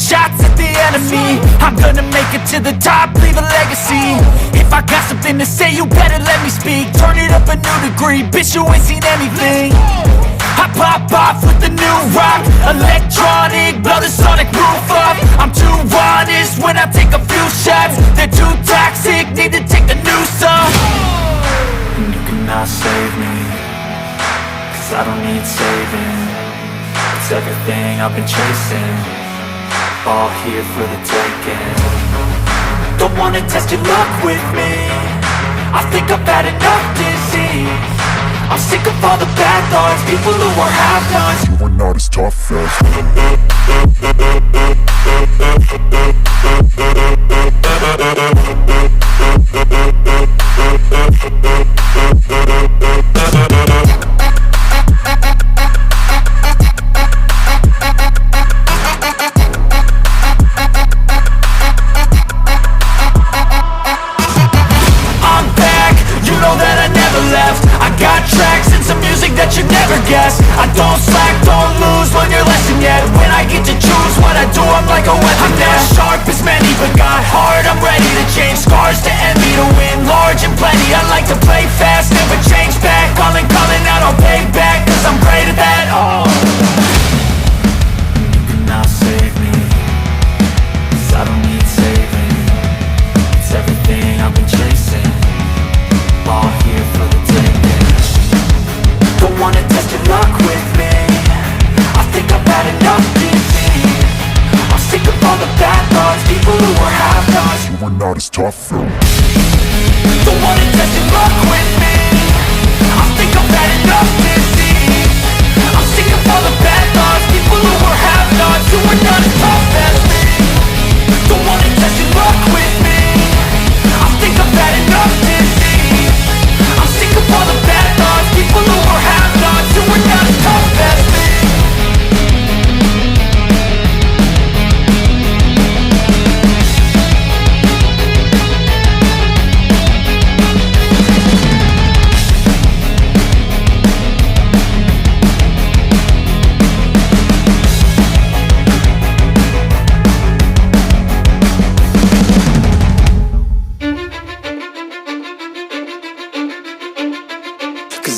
shots at the enemy. I'm gonna make it to the top, leave a legacy. If I got something to say, you better let me speak. Turn it up a new degree, bitch, you ain't seen anything. I pop off with the new rock, electronic, blow the sonic roof up. I'm too honest when I take a few shots. They're too toxic, need to take the noose off. And you cannot save me, cause I don't need saving. It's everything I've been chasing, all here for the taking. Don't wanna test your luck with me, I think I've had enough disease. I'm sick of all the bad thoughts, people who are have-nots. You are not as tough as I don't slack, don't lose, learn your lesson yet. When I get to choose what I do, I'm like a weapon. I'm not sharp as many, but got hard, I'm ready to change. Scars to envy, to win large and plenty. I like to play fast, never change back. Calling out, I'll pay back, cause I'm great at that. Oh, you cannot save me, cause I don't need saving. It's everything I've been chasing, all here for the taking. Don't wanna test your luck with me, I think I've had enough disease. I'm sick of all the bad thoughts, people who are have-nots. you are not as tough as. Don't wanna test your luck with me, I think I've had enough disease. I'm sick of all the bad thoughts, people who are have-nots, who are not as tough as me. Don't wanna test your luck with me, I think I've had enough disease. I'm sick of all the bad thoughts, people who are have-nots, who are not as tough as me.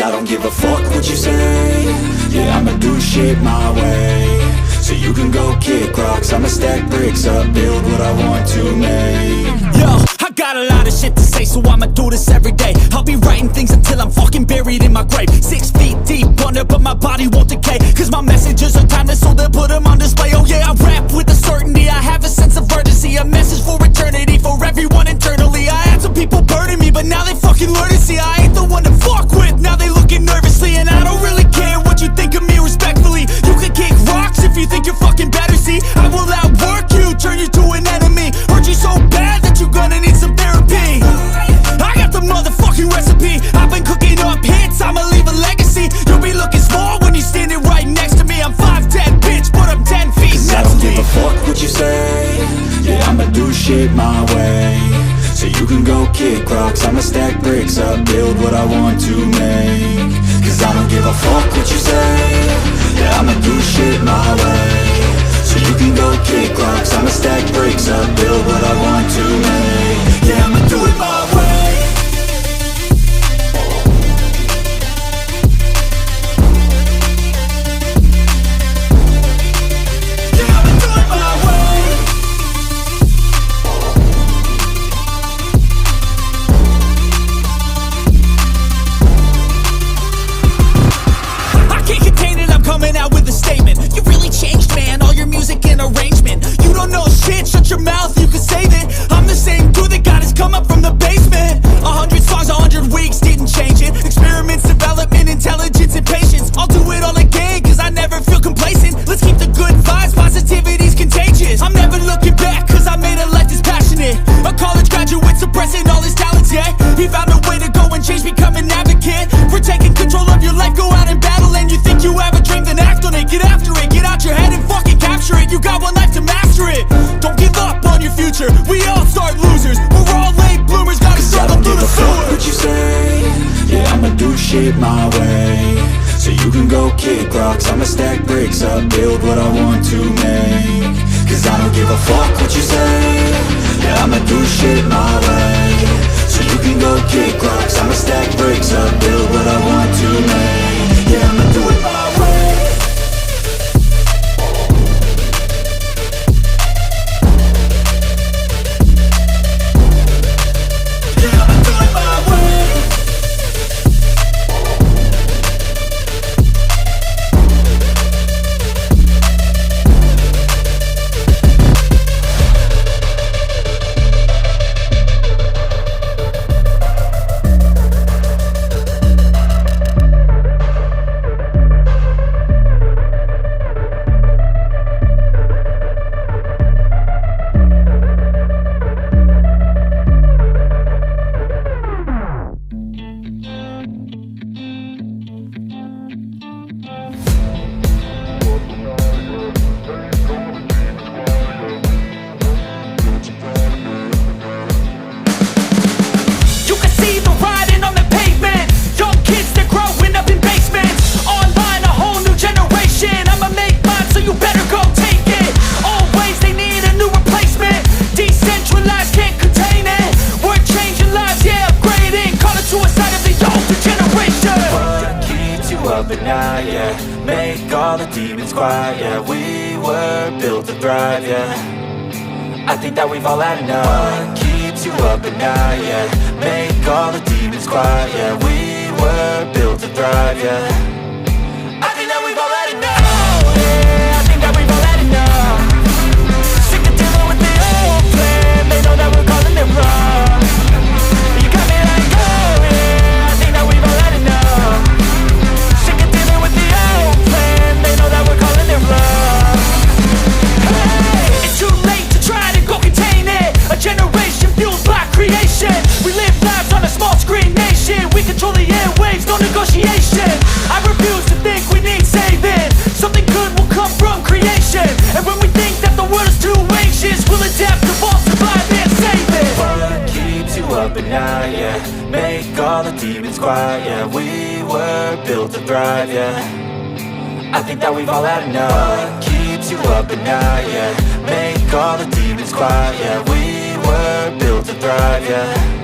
I don't give a fuck what you say. Yeah, I'ma do shit my way. So you can go kick rocks, I'ma stack bricks up, build what I want to make. Yo, I got a lot of shit to say, so I'ma do this every day. I'll be writing things until I'm fucking buried in my grave. 6 feet deep under, but my body won't decay, cause my messages are timeless, so they'll put them on display. Oh yeah, I rap with a certainty, I have a sense of urgency. A message for eternity, for everyone internally. I had some people burning me, but now they fucking learn to see I ain't the one to fuck with. Now they looking nervously, and I don't really care what you think of me respectfully. You can kick rocks if you think you're fucking better, see. I will outwork you, turn you to an enemy. Hurt you so bad that you're gonna need some therapy. I got the motherfucking recipe, I've been cooking up hits, I'ma leave a legacy. You'll be looking small when you're standing right next to me. I'm 5'10", bitch, but I'm 10 feet next to me. I don't give a fuck what you say. Yeah, I'ma do shit my way. So you can go kick rocks, I'ma stack bricks up, build what I want to make. Cause I don't give a fuck what you say. Yeah, I'ma do shit my way. So you can go kick rocks, I'ma stack bricks up, build what I want to make. Yeah, I'ma do it my way. Shut your mouth, you can save it. I'm the same dude that got his come up from the basement. 100 songs, 100 weeks, didn't change it. Experiments, development, intelligence, and patience. I'll do it all again, cause I never feel complacent. Let's keep the good vibes, positivity's contagious. I'm never looking back, cause I made a life that's passionate. A college graduate suppressing all his talents, yeah. He found a way to go and change, become an advocate. For taking control of your life, go out and battle. And you think you have a dream, then act on it. Get after it, get out your head and fucking capture it. You got one life to master it. Don't give up on your future, we all start losers. We're all late bloomers, gotta struggle through the sewer. I don't give a fuck what you say. Yeah, I'ma do shit my way. So you can go kick rocks, I'ma stack bricks up, build what I want to make. Cause I don't give a fuck what you say. Yeah, I'ma do shit my way. So you can go kick rocks, I'ma stack bricks up, build what I want to make. Yeah, I'ma do it my way. Yeah, I'ma do it my way. You can see the writing on the pavement. Young kids, they're growing up in basements. Online, a whole new generation. I'ma make mine, so you better go take it. Always, they need a new replacement. Decentralized, can't contain it. We're changing lives, yeah, upgrading. Call it suicide of the older generation. What keeps you up at night, yeah? Make all the demons quiet, yeah. We were built to thrive, yeah. I think that we've all had enough. What keeps you up at night, yeah? Make all the demons quiet, yeah. We were built to thrive, yeah. I think that we've all had enough. Oh, yeah, I think that we've all had enough. Sick of dealing with the old plan. They know that we're calling it wrong. You got me like, oh, yeah, I think that we've all had enough. Sick of dealing with the old plan. They know that we're calling it wrong. Hey, it's too late to try to go contain it. A generation fueled by creation. We live lives on a small screen nation. We control the airwaves, no negotiation. I refuse to think we need saving. Something good will come from creation. And when we think that the world is too anxious, we'll adapt, evolve, survive, and save it. What keeps you up at night, yeah? Make all the demons quiet, yeah. We were built to thrive, yeah. I think that we've all had enough. What keeps you up at night, yeah? Make all the demons quiet, yeah. We were built to thrive, yeah.